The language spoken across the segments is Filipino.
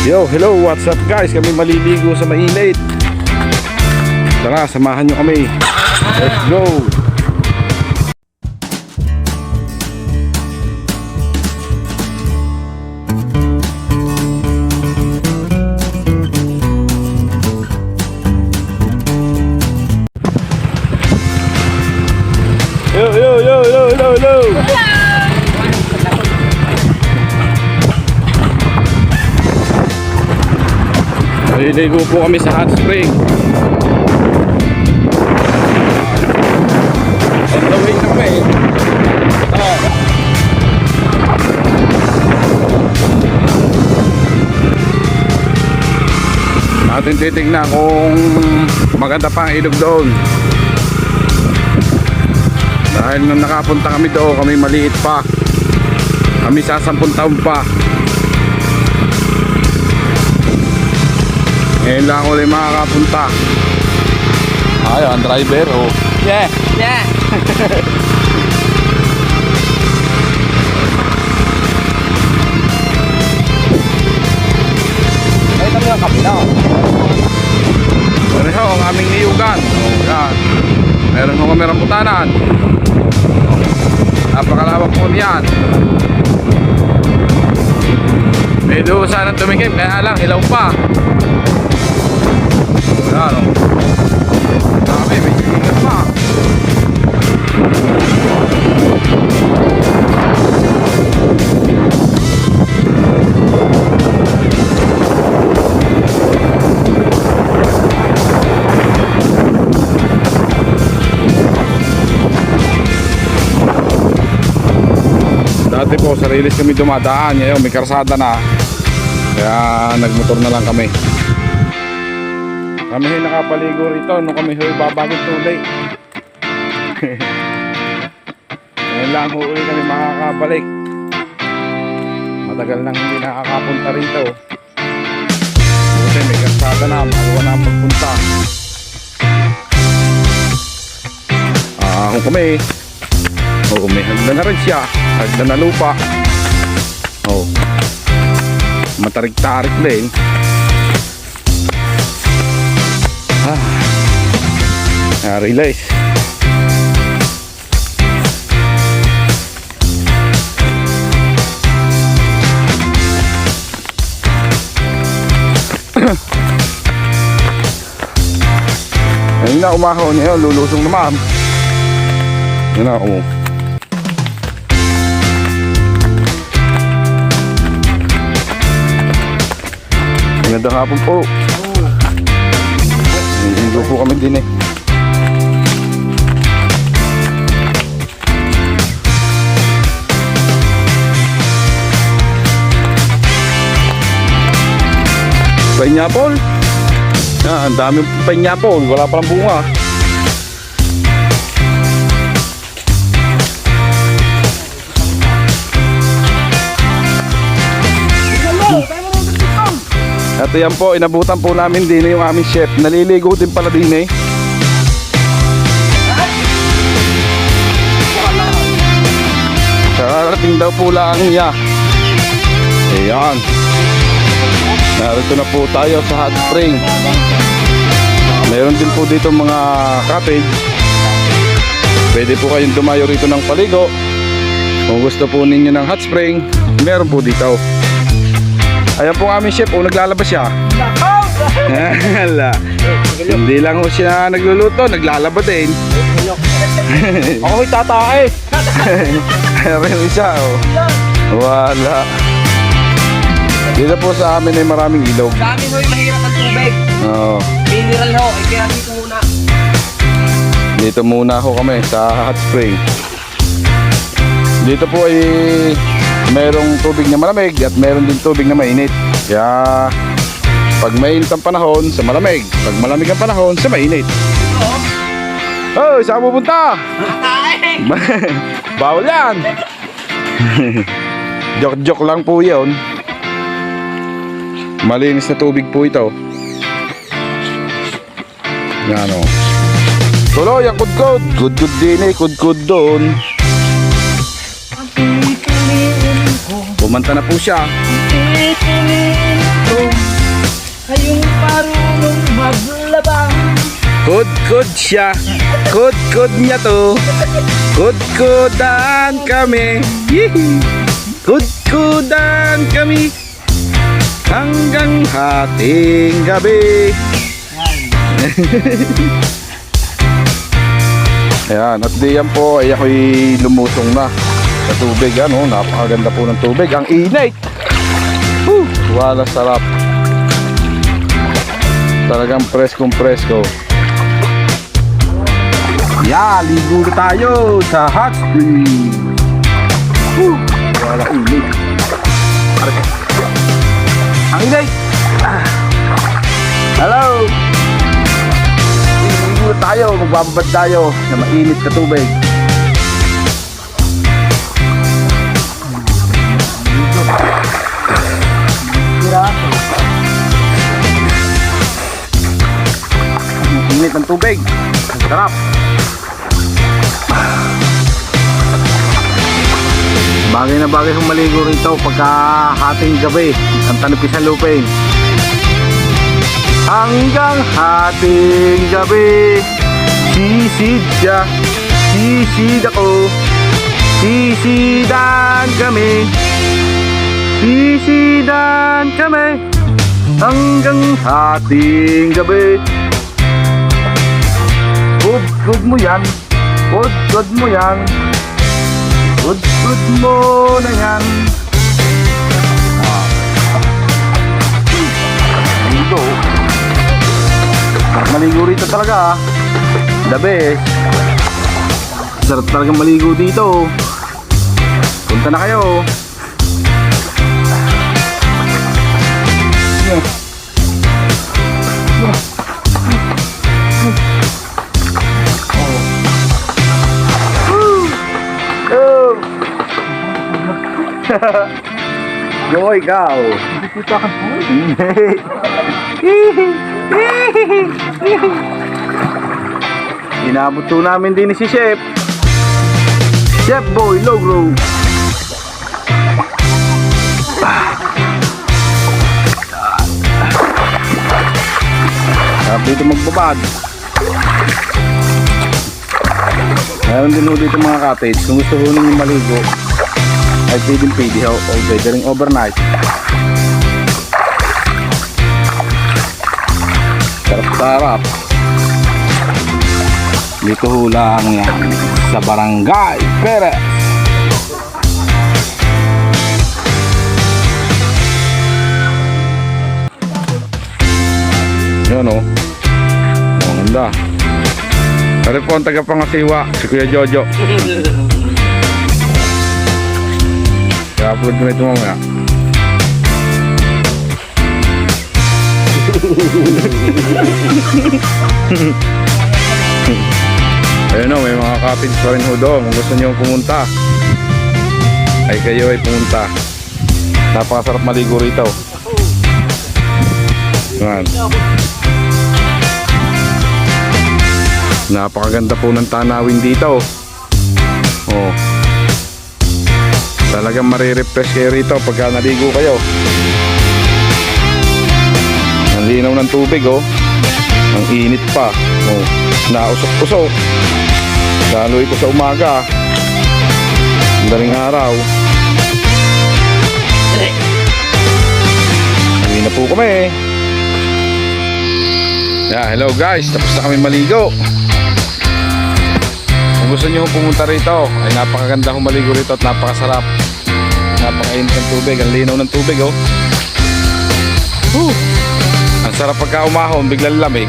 Yo, hello, what's up guys? Kami maliligo sa mainit. Tara, samahan nyo kami. Let's go! Yo, yo, yo, yo, yo, yo! Maliligo po kami sa hot spring. On the way na kami. Natin titignan kung maganda pa ang ilog doon. Dahil nung nakapunta kami doon, kami maliit pa. Kami sa 10 taon pa. Ngayon lang ulit makakapunta. Ay, ang driver, oh. Yeah, yeah. Ay, kami ang kapila. Pareho ang aming niyugan. Oh, yan. Meron ko kami rambutanan. Napakalawak po yan. May doon sana tumikip, kaya lang, hilaw pa. Yan, oh. Dami, may silingan pa. Dati po, sa Riles kami dumadaan. Ngayon, may karsada na. Kaya nagmotor na lang kami. Kami ay nakapaligo rito nung kami ay babagong tulay. Ngayon lang ho ulit kami makakabalik. Matagal nang hindi nakakapunta rito. Buti may karsada na, makuha na ang pagpunta. Kung kami, may hagdan na rin siya. Hagdan na lupa. Matarik-tarik din. Realize. Ayun na, umahon niya, lulusong naman. Yun na, Magandang hapon po. Niligo po kami din eh. Pineapple? Ang dami pineapple. Wala palang bunga. At yan po, inabutan po namin din yung aming chef. Naliligo din pala din eh. Karating daw po lang niya. Ayan. Narito na po tayo sa hot spring. Meron din po dito mga cottage. Pwede po kayong dumayo rito ng paligo. Kung gusto po ninyo ng hot spring, meron po dito. Ayan po ang aming chef, naglalabas siya. Hindi lang po siya nagluluto, naglalaba din. Ako may tatae. Ayan yung isa, wala. Dito po sa amin ay maraming ilog. Sa amin ho'y mahirap ang tubig. Oo. Mineral ho, kaya dito muna. Dito muna ho kami sa hot spring. Dito po ay merong tubig na malamig at meron din tubig na mainit. Kaya pag mainit ang panahon, sa malamig. Pag malamig ang panahon, sa mainit. Oh, saan pupunta? Bawal yan. Joke lang po yun. Malinis na tubig po ito. Yan o. Tuloy ang kudkod. Kudkod din eh, kudkod doon. Pumanta na po siya. Kudkod siya. Kudkod niya to. Kudkodan kami. Yee! Kudkodan kami. Hanggang hating gabi. Ayan, at diyan po ay ako'y lumusong na sa tubig. Ano, napakaganda po ng tubig. Ang init. Wala, sarap. Talagang preskong presko. Yeah, ligo na tayo sa hot spring. Wala, init. Ang init. Hello. Ligo na tayo, magbabad tayo na mainit na tubig. Init ng tubig. Sarap. Bagay na bagay kung maligo rito pagka hating gabi. Ang tanipis ng lupin. Hanggang hating gabi. Sisid siya. Sisid ako. Sisidan kami. Sisidan kami. Hanggang hating gabi. Good mo yan. Good mo yan. Good mo na yan. Maligo. Sarap maligo rito talaga. The best. Sarap talaga maligo dito. Punta na kayo. Go ikaw. Dito ka po. Inabot to namin din si Chef. Chef Boy Logro. Sarap dito magbabad. Meron din ho dito mga cottage. Kung gusto ho ninyo maligo ay pwede ho. O pwede rin overnight. Sarap-sarap. Dito ho lang yan sa Barangay Perez. Yan o. Ang ganda. Pare po ang tagapangasiwa, si Kuya Jojo. I-upload ko na ito mamaya. Ayun o, may mga cottage pa rin ho doon. Kung gusto nyo pumunta ay kayo ay pumunta. Napakasarap maligo rito. Yan. Napakaganda po ng tanawin dito. Oh. Talagang marirefresh kayo rito pagka naligo kayo. Ang linaw ng tubig oh. Ang init pa. Oh. Nausok-usok. Laloy ko sa umaga. Ang daling araw. Uwi na po kami. Yeah, hello guys. Tapos na kami maligo. Kung gusto nyo pumunta rito ay napakaganda kung maligo rito at napakasarap. Napakainit ng tubig. Ang linaw ng tubig oh. Ang sarap pagka umahon, biglang lamig.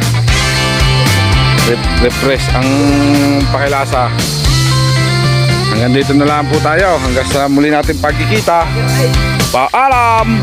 Refresh ang pakilasa. Hanggang dito na lang po tayo. Hanggang sa muli natin pagkikita. Paalam!